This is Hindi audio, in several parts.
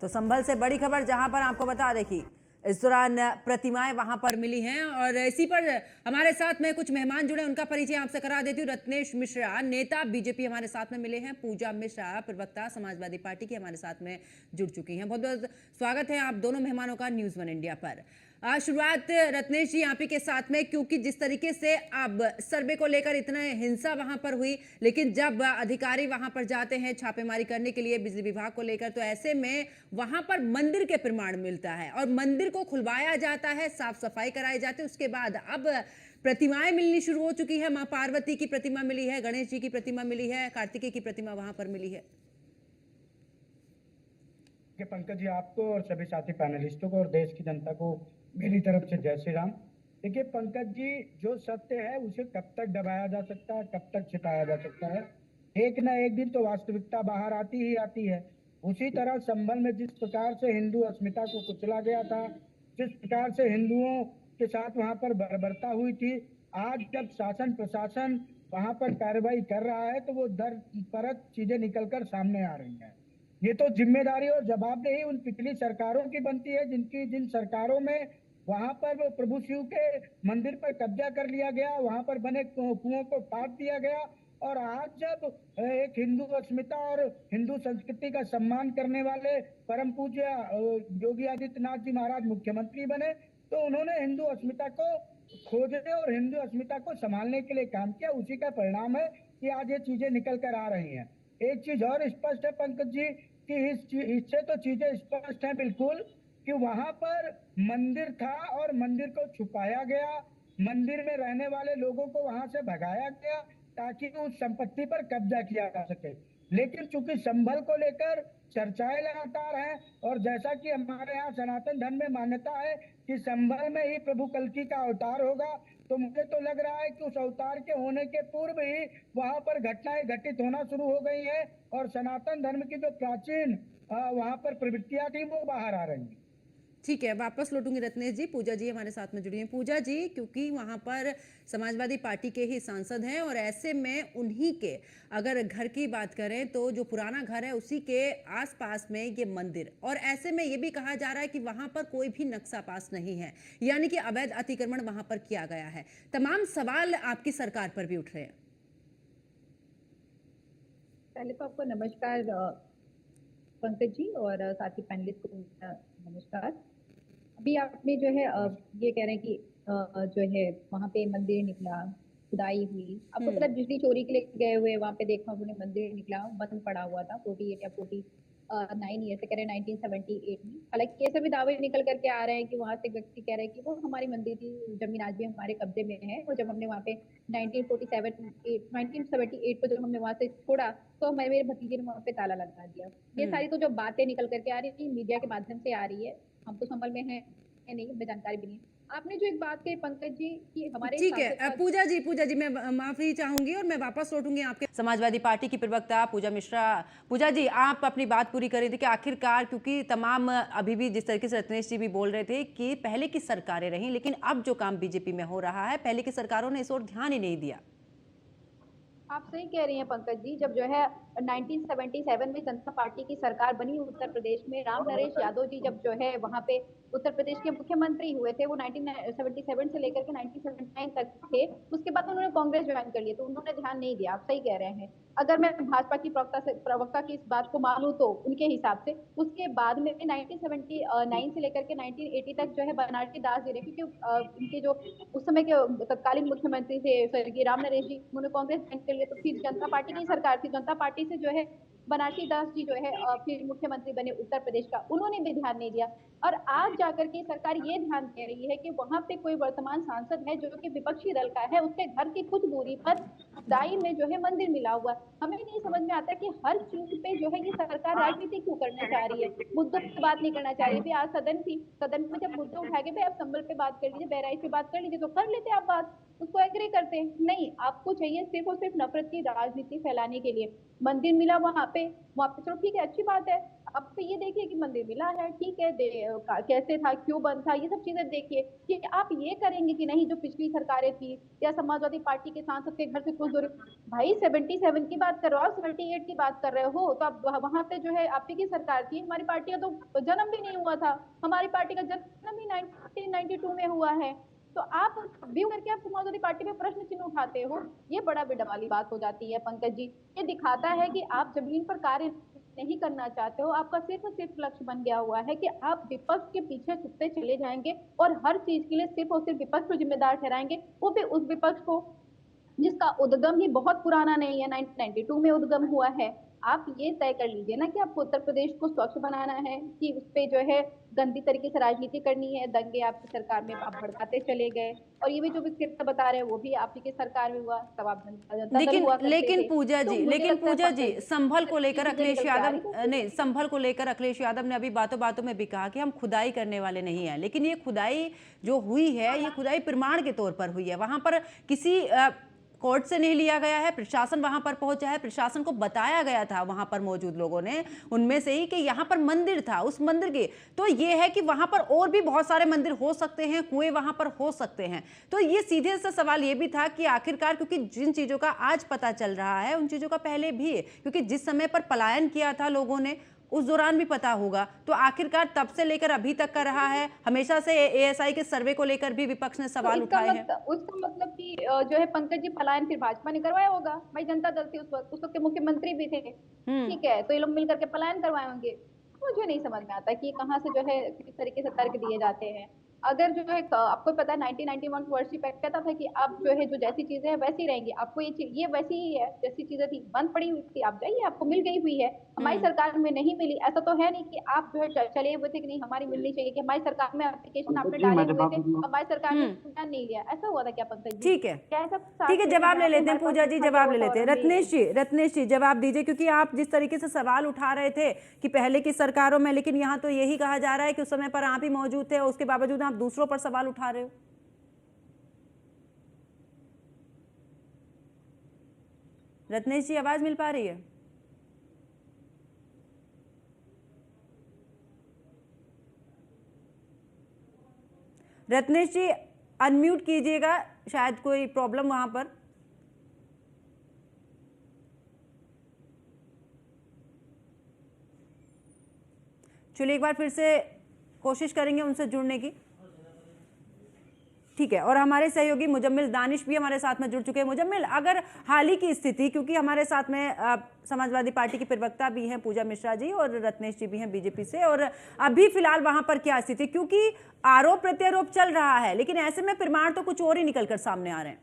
तो संभल से बड़ी खबर, जहां पर आपको बता दें कि इस दौरान प्रतिमाएं वहां पर मिली हैं और इसी पर हमारे साथ में कुछ मेहमान जुड़े, उनका परिचय आपसे करा देती हूँ। रत्नेश मिश्रा, नेता बीजेपी, हमारे साथ में मिले हैं। पूजा मिश्रा, प्रवक्ता समाजवादी पार्टी की, हमारे साथ में जुड़ चुकी हैं। बहुत बहुत स्वागत है आप दोनों मेहमानों का न्यूज़ वन इंडिया पर। शुरुआत रत्नेश जी आप ही के साथ में, क्योंकि जिस तरीके से अब सर्वे को लेकर इतना हिंसा वहां पर हुई, लेकिन जब अधिकारी वहां पर जाते हैं छापेमारी करने के लिए बिजली विभाग को लेकर, तो ऐसे में वहां पर मंदिर के प्रमाण मिलता है और मंदिर को खुलवाया जाता है, साफ सफाई कराई जाती है। उसके बाद अब प्रतिमाएं मिलनी शुरू हो चुकी है। मां पार्वती की प्रतिमा मिली है, गणेश जी की प्रतिमा मिली है, कार्तिकेय की प्रतिमा वहां पर मिली है। पंकज जी, आपको और सभी साथी पैनलिस्टों को और देश की जनता को मेरी तरफ से जय श्री राम। देखिए पंकज जी, जो सत्य है उसे कब तक दबाया जा सकता है, कब तक छिपाया जा सकता है? एक ना एक दिन तो वास्तविकता बाहर आती ही आती है। उसी तरह संभल में जिस प्रकार से हिंदू अस्मिता को कुचला गया था, जिस प्रकार से हिंदुओं के साथ वहां पर बर्बरता हुई थी, आज जब शासन प्रशासन वहां पर कार्रवाई कर रहा है तो वो दर परत चीजें निकलकर सामने आ रही हैं। ये तो जिम्मेदारी और जवाबदेही उन पिछली सरकारों की बनती है, जिन सरकारों में वहां पर वो प्रभु शिव के मंदिर पर कब्जा कर लिया गया, वहां पर बने कुओं को पाट दिया गया। और आज जब एक हिंदू अस्मिता और हिंदू संस्कृति का सम्मान करने वाले परम पूज्य योगी आदित्यनाथ जी महाराज मुख्यमंत्री बने, तो उन्होंने हिंदू अस्मिता को खोजने और हिंदू अस्मिता को संभालने के लिए काम किया। उसी का परिणाम है कि आज ये चीजें निकल कर आ रही हैं। एक चीज और स्पष्ट है पंकज जी, कि इससे तो चीजें स्पष्ट हैं बिल्कुल, कि वहां पर मंदिर था और मंदिर को छुपाया गया, मंदिर में रहने वाले लोगों को वहां से भगाया गया ताकि उस संपत्ति पर कब्जा किया जा सके। लेकिन चूंकि संभल को लेकर चर्चाएं लगातार हैं और जैसा कि हमारे यहाँ सनातन धर्म में मान्यता है कि संभल में ही प्रभु कल्कि का अवतार होगा, तो मुझे तो लग रहा है कि उस अवतार के होने के पूर्व ही वहां पर घटनाएं घटित होना शुरू हो गई हैं और सनातन धर्म की जो प्राचीन वहां पर प्रवृत्तियां थी वो बाहर आ रही हैं। ठीक है, वापस लौटूंगी रत्नेश जी। पूजा जी हमारे साथ में जुड़ी हैं। पूजा जी, क्योंकि वहां पर समाजवादी पार्टी के ही सांसद हैं और ऐसे में उन्हीं के अगर घर की बात करें तो जो पुराना घर है उसी के आसपास में ये मंदिर, और ऐसे में ये भी कहा जा रहा है कि वहां पर कोई भी नक्शा पास नहीं है, यानी कि अवैध अतिक्रमण वहां पर किया गया है। तमाम सवाल आपकी सरकार पर भी उठ रहे हैं। पहले तो आपको नमस्कार पंकज जी, और साथी पैनलिस्ट को नमस्कार। अभी आपने जो है ये कह रहे हैं कि जो है वहां पे मंदिर निकला, खुदाई हुई। आपको पता है बिजली चोरी के लिए गए हुए वहां पे देखा उन्होंने मंदिर निकला, बंद पड़ा हुआ था 48 या 49 ईयर से, कह रहे 1978 में। हालांकि ऐसे भी दावे निकल करके आ रहे हैं कि वहां से व्यक्ति कह रहे हैं कि वो हमारी मंदिर की जमीन आज भी हमारे कब्जे में है, और जब हमने वहाँ पे 1978 को जब हमने वहां से छोड़ा तो मेरे भतीजे ने वहाँ पे ताला लगा दिया। ये सारी तो जो बातें निकल करके आ रही थी मीडिया के माध्यम से आ रही है, हम तो संभल में है नहीं, हमें जानकारी भी नहीं। आपने जो एक बात कही पंकज जी कि हमारे, ठीक है पूजा जी मैं माफी चाहूंगी और मैं वापस लौटूंगी आपके समाजवादी पार्टी की प्रवक्ता पूजा मिश्रा। पूजा जी, आप अपनी बात पूरी कर रही थी कि आखिरकार, क्योंकि तमाम अभी भी जिस तरीके से रत्नेश जी भी बोल रहे थे कि पहले की सरकारें रही, लेकिन अब जो काम बीजेपी में हो रहा है पहले की सरकारों ने इस ओर ध्यान ही नहीं दिया। आप सही कह रही हैं पंकज जी। जब जो है 1977 में जनता पार्टी की सरकार बनी उत्तर प्रदेश में, राम नरेश यादव जी जब जो है वहां पे उत्तर प्रदेश के मुख्यमंत्री हुए थे, वो 1977 से लेकर के 1979 तक थे। उसके बाद उन्होंने कांग्रेस ज्वाइन कर लिया, तो उन्होंने ध्यान नहीं दिया। आप सही कह रहे हैं। अगर मैं भाजपा की प्रवक्ता की इस बात को मानूं तो उनके हिसाब से उसके बाद में 1979 से लेकर के 1980 तक जो है बनारसी दास जी रहे, क्योंकि इनके जो उस समय के तत्कालीन मुख्यमंत्री थे स्वर्गीय राम नरेश जी, उन्होंने कांग्रेस ज्वाइन कर लिया। तो फिर जनता पार्टी की सरकार थी, जनता पार्टी से जो है बनारसी दास जी जो है फिर मुख्यमंत्री बने उत्तर प्रदेश का, उन्होंने भी ध्यान नहीं दिया। और आज जाकर के सरकार ये ध्यान दे रही है कि वहां पे कोई वर्तमान सांसद है जो कि विपक्षी दल का है, उसके घर की कुछ दूरी पर दाई में जो है मंदिर मिला हुआ। हमें नहीं समझ में आता कि हर चीज पे जो है ये सरकार राजनीति क्यों करना चाह रही है, मुद्दों पे बात नहीं करना चाह रही है। आज सदन थी, सदन में जब मुद्दे उठाए गए, भाई आप संभल पे बात कर लीजिए, बहराइच पे बात कर लीजिए, तो कर लेते आप बात, उसको एग्री करते हैं। नहीं, आपको चाहिए सिर्फ और सिर्फ नफरत की राजनीति फैलाने के लिए। मंदिर मिला वहां पे चलो ठीक है, अच्छी बात है, अब तो ये देखिए कि मंदिर मिला है, ठीक है, कैसे था, क्यों बंद था, ये सब चीजें देखिए कि आप ये करेंगे कि नहीं जो पिछली सरकारें थी या समाजवादी पार्टी के सांसद के घर से कुछ दूर। भाई 77 की बात कर रहे हो आप, 78 की बात कर रहे हो, तो अब वहां पे जो है आप ही की सरकार थी, हमारी पार्टी का तो जन्म भी नहीं हुआ था, हमारी पार्टी का जन्म ही 1992 में हुआ है। तो आप व्यू करके आप समाजवादी पार्टी पे प्रश्न चिन्ह उठाते हो, ये बड़ा बेडम वाली बात हो जाती है पंकज जी। ये दिखाता है कि आप जमीन पर कार्य नहीं करना चाहते हो, आपका सिर्फ और सिर्फ लक्ष्य बन गया हुआ है कि आप विपक्ष के पीछे छुपते चले जाएंगे और हर चीज के लिए सिर्फ और सिर्फ विपक्ष को जिम्मेदार ठहराएंगे, वो भी उस विपक्ष को जिसका उद्गम ही बहुत पुराना नहीं है, 1992 में उद्गम हुआ है। आप ये तय कर लीजिए ना कि आपको उत्तर प्रदेश को स्वच्छ बनाना है कि उस पे जो है गंदी तरीके से राजनीति करनी है, दंगे आपकी सरकार में आप भड़काते चले गए, और ये भी जो भी स्क्रिप्ट बता रहे हैं वो भी आप ही की सरकार में हुआ, तब आप जनता दल लेकिन हुआ करते लेकिन थे। पूजा तो जी मुझे लेकिन लगता है पूजा जी पंकज जी, संभल को लेकर चीजें अखिलेश निकल के आ यादव रही तो नहीं, संभल को लेकर अखिलेश यादव ने अभी बातों बातों में भी कहा कि हम खुदाई करने वाले नहीं हैं, लेकिन ये खुदाई जो हुई है ये खुदाई प्रमाण के तौर पर हुई है, वहां पर किसी कोर्ट से नहीं लिया गया है, प्रशासन वहां पर पहुंचा है, प्रशासन को बताया गया था वहां पर मौजूद लोगों ने उनमें से ही कि यहां पर मंदिर था, उस मंदिर के तो ये है कि वहां पर और भी बहुत सारे मंदिर हो सकते हैं, कुएं वहां पर हो सकते हैं। तो ये सीधे से सवाल ये भी था कि आखिरकार क्योंकि जिन चीजों का आज पता चल रहा है उन चीजों का पहले भी है, क्योंकि जिस समय पर पलायन किया था लोगों ने उस दौरान भी पता होगा, तो आखिरकार तब से लेकर अभी तक कर रहा है। हमेशा से एएसआई के सर्वे को लेकर भी विपक्ष ने सवाल उठाए हैं। उसका मतलब कि जो है पंकज जी, पलायन फिर भाजपा ने करवाया होगा, भाई जनता दल थी उस वक्त के मुख्यमंत्री भी थे, ठीक है, तो ये लोग मिलकर के पलायन करवाए होंगे। मुझे नहीं समझ में आता कि कहाँ से जो है किस तरीके से तर्क दिए जाते हैं। अगर जो है आपको पता है 1991 वर्षिप एक्ट कहता था कि आप जो है जो जैसी चीजें हैं वैसी रहेंगी, आपको ये वैसी ही है जैसी चीजें थी, बंद पड़ी हुई थी, आप जाइए, आपको मिल गई हुई है। हमारी सरकार में नहीं मिली, ऐसा तो है नहीं कि आप जो है चले हुए थे कि नहीं हमारी मिलनी चाहिए, कि हमारी सरकार में एप्लीकेशन आपने डाले हुए थे, हमारी सरकार ने ध्यान नहीं लिया, ऐसा हुआ था क्या पंकज जी? ठीक है, क्या ऐसा ठीक है, जवाब ले लेते हैं पूजा जी, जवाब ले लेते हैं। रत्नेश जी जवाब दीजिए, क्योंकि आप जिस तरीके से सवाल उठा रहे थे कि पहले की सरकारों में, लेकिन यहाँ तो यही कहा जा रहा है कि उस समय पर आप ही मौजूद थे, उसके बावजूद आप दूसरों पर सवाल उठा रहे हो। रत्नेश जी आवाज मिल पा रही है? रत्नेश जी अनम्यूट कीजिएगा, शायद कोई प्रॉब्लम वहां पर। चलिए एक बार फिर से कोशिश करेंगे उनसे जुड़ने की। ठीक है, और हमारे सहयोगी मुजम्मिल दानिश भी हमारे साथ में जुड़ चुके हैं। मुजम्मिल, अगर हाल ही की स्थिति, क्योंकि हमारे साथ में समाजवादी पार्टी की प्रवक्ता भी हैं पूजा मिश्रा जी और रत्नेश जी भी हैं बीजेपी से, और अभी फिलहाल वहां पर क्या स्थिति, क्योंकि आरोप प्रत्यारोप चल रहा है लेकिन ऐसे में प्रमाण तो कुछ और ही निकल कर सामने आ रहे हैं।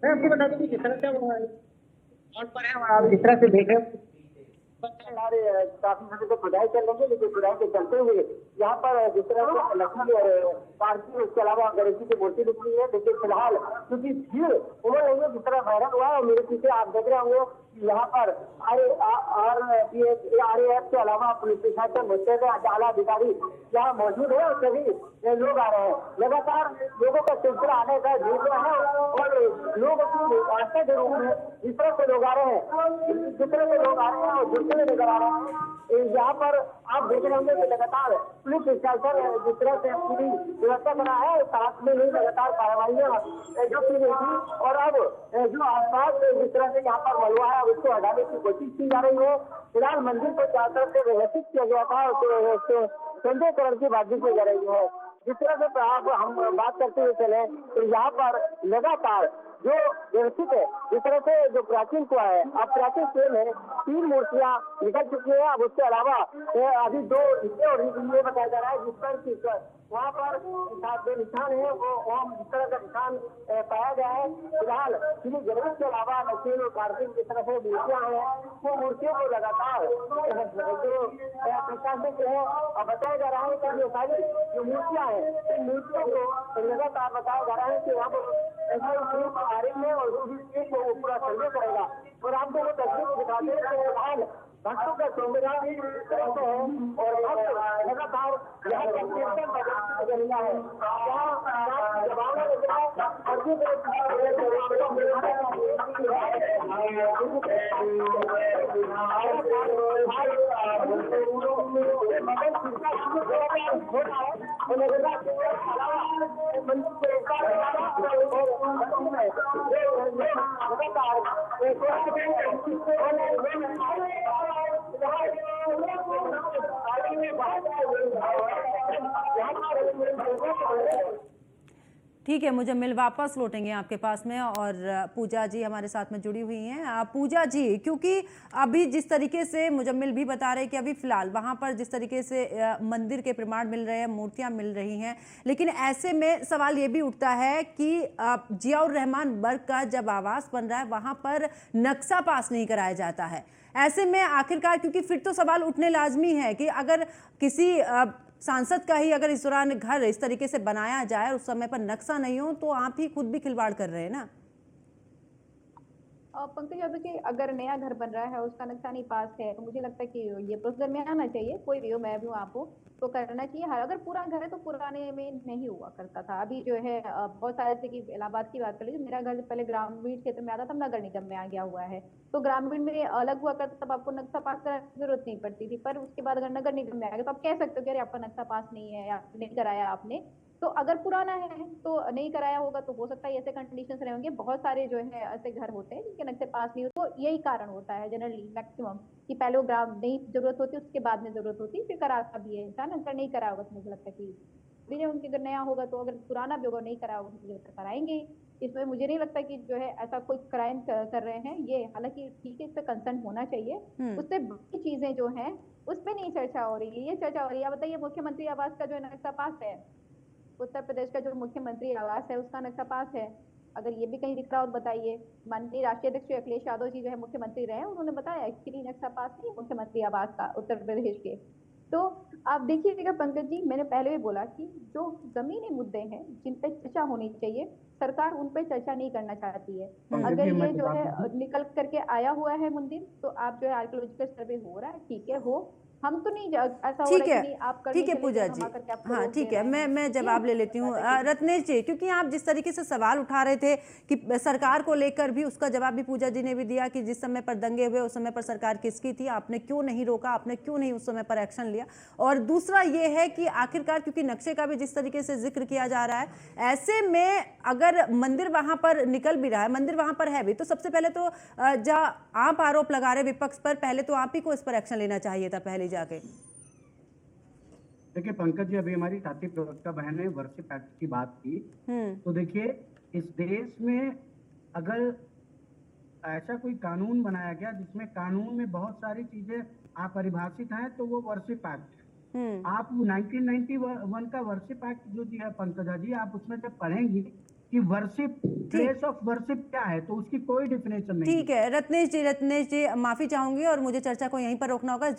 मैं आपको बता दूं कि जिस तरह से जिस तरह से देख रहे हैं हमारे काफी समय से खुदाई कर लेंगे, लेकिन खुदाई के चलते हुए यहाँ पर जिस तरह से लकड़ी और पार्टी उसके अलावा गणेश जी की मूर्ति दिख रही है, लेकिन फिलहाल क्योंकि भीड़ उमड़ रही है, जिस तरह वायरल हुआ है, मेरे पीछे आप देख रहे होंगे यहाँ पर RAF के अलावा पुलिस प्रशासन, मुस्तैद आला अधिकारी यहाँ मौजूद है और सभी लोग आ रहे हैं। लगातार लोगों का सिलसिला आने का देख रहे हैं और लोग अपनी आस्था के रूप में जिस तरह से लोग आ रहे हैं, जिस तरह से लोग आ रहे हैं और जुड़ते हुए नजर आ रहे हैं। यहाँ पर आप देख रहे होंगे कि लगातार पुलिस प्रशासन जिस तरह से पूरी व्यवस्था बना है, साथ में ही लगातार कार्रवाइयाँ जो की गई थी, और अब जो आसपास जिस तरह से यहाँ पर मलबा है उसको हटाने की कोशिश की जा रही है। फिलहाल मंदिर को चारों तरफ से व्यवस्थित किया गया था और सौंदर्यकरण की बात की जा रही है। जिस तरह से आप हम बात करते हुए चले तो यहाँ पर लगातार जो व्यवस्थित है, जिस तरह से जो प्राचीन कुआ है, अब प्राचीन कुएं में 3 मूर्तियां निकल चुकी है। अब उसके अलावा अभी 2 और ये बताया जा रहा है जिस पर वहाँ पर जो निशान है वो ओम जिस तरह का निशान पाया गया है। फिलहाल श्री गणेश के अलावा नसीन और कार्तिक जिस तरह से मूर्तियां हैं, वो मूर्तियों को लगातार जो प्रशासनिक है बताया जा रहा है कि ये सारी जो मूर्तियां हैं, इन मूर्तियों को लगातार बताया जा रहा है कि वहाँ पर आ रही है और वो पूरा सर्वे करेगा। और आपको वो तस्वीर दिखाते हैं भक्तों का चौमेरा रहते हैं और भक्त लगातार यहाँ पर कीर्तन बजा रहा है। यहाँ जवान ठीक है, मुजम्मिल वापस लौटेंगे आपके पास में, और पूजा जी हमारे साथ में जुड़ी हुई हैं। पूजा जी, क्योंकि अभी जिस तरीके से मुजम्मिल भी बता रहे हैं कि अभी फिलहाल वहां पर जिस तरीके से मंदिर के प्रमाण मिल रहे हैं, मूर्तियां मिल रही हैं, लेकिन ऐसे में सवाल ये भी उठता है कि जियाउर रहमान बर्ग का जब आवास बन रहा है वहां पर नक्शा पास नहीं कराया जाता है। ऐसे में आखिरकार, क्योंकि फिर तो सवाल उठने लाजमी है कि अगर किसी सांसद का ही अगर इस दौरान घर इस तरीके से बनाया जाए, उस समय पर नक्शा नहीं हो, तो आप ही खुद भी खिलवाड़ कर रहे हैं ना। पंकज यादव जी, अगर नया घर बन रहा है उसका नक्शा नहीं पास है तो मुझे लगता है कि ये प्रोसीजर में आना चाहिए। कोई भी हो, मैं भी हूँ, आप हो, तो करना चाहिए। हर अगर पुराना घर है तो पुराने में नहीं हुआ करता था। अभी जो है बहुत सारे, जैसे कि इलाहाबाद की बात कर लीजिए, मेरा घर पहले ग्रामीण क्षेत्र में आता था, नगर निगम में आ गया हुआ है, तो ग्रामीण में अलग हुआ करता, तब आपको नक्शा पास कराने की जरूरत नहीं पड़ती थी। पर उसके बाद अगर नगर निगम में आ गया तो आप कह सकते हो कि अरे आपका नक्शा पास नहीं है या नहीं कराया आपने। तो अगर पुराना है तो नहीं कराया होगा, तो हो सकता है ऐसे कंडीशंस रहे होंगे। बहुत सारे जो है ऐसे घर होते हैं जिनके नक्शे पास नहीं होते, तो यही कारण होता है जनरली मैक्सिमम, कि पहले वो ग्राम नहीं जरूरत होती, उसके बाद में जरूरत होती, फिर कराता भी है इंसान। अगर नहीं करा होगा तो मुझे लगता है कि भी उनके अगर नया होगा, तो अगर पुराना भी होगा नहीं करा होगा तो मुझे कराएंगे। इसमें मुझे नहीं लगता कि जो है ऐसा कोई क्राइम कर रहे हैं ये। हालांकि ठीक है, इस पर कंसर्न होना चाहिए, उससे बाकी चीजें जो है उस पर नहीं चर्चा हो रही है, ये चर्चा हो रही है। बताइए, मुख्यमंत्री आवास का जो नक्शा पास है, उत्तर प्रदेश का जो मुख्यमंत्री आवास है उसका नक्शा पास है। अगर ये भी कहीं दिख रहा हो बताइए। माननीय राष्ट्रीय अध्यक्ष अखिलेश यादव जी जो है मुख्यमंत्री रहे, उन्होंने बताया कि नक्शा पास नहीं है मुख्यमंत्री आवास का उत्तर प्रदेश के। तो आप देखिएगा पंकज जी, मैंने पहले भी बोला कि जो जमीनी मुद्दे हैं जिन पे चर्चा होनी चाहिए, सरकार उन पे चर्चा नहीं करना चाहती है। अगर ये जो है निकल करके आया हुआ है मंदिर, तो आप जो है आर्कियोलॉजिकल सर्वे हो रहा है, ठीक है, हो, हम तो नहीं ऐसा हो रहा है कि आप करने ठीक है पूजा जी, हाँ ठीक है, मैं जवाब ले लेती हूँ। रत्नेश जी, क्योंकि आप जिस तरीके से सवाल उठा रहे थे कि सरकार को लेकर भी, उसका जवाब भी पूजा जी ने भी दिया कि जिस समय पर दंगे हुए उस समय पर सरकार किसकी थी, आपने क्यों नहीं रोका, आपने क्यों नहीं उस समय पर एक्शन लिया। और दूसरा ये है कि आखिरकार क्योंकि नक्शे का भी जिस तरीके से जिक्र किया जा रहा है, ऐसे में अगर मंदिर वहां पर निकल भी रहा है, मंदिर वहां पर है भी, तो सबसे पहले तो जहाँ आप आरोप लगा रहे विपक्ष पर, पहले तो आप ही को इस पर एक्शन लेना चाहिए था पहले जाके। देखिए पंकज जी, अभी हमारी साथी प्रवक्ता बहन ने वर्शिप एक्ट की बात की, तो देखिए इस देश में अगर ऐसा कोई कानून बनाया गया जिसमें कानून में बहुत सारी चीजें अपरिभाषित हैं, तो वो वर्शिप एक्ट है। आप 1991 का वर्शिप एक्ट जो दिया पंकजा जी, आप उसमें जब पढ़ेंगी कि वर्शिप, प्लेस ऑफ वर्शिप क्या है, तो उसकी कोई डिफिनेशन नहीं। ठीक है रत्नेश जी, माफी चाहूंगी और मुझे चर्चा को यहीं पर रोकना होगा।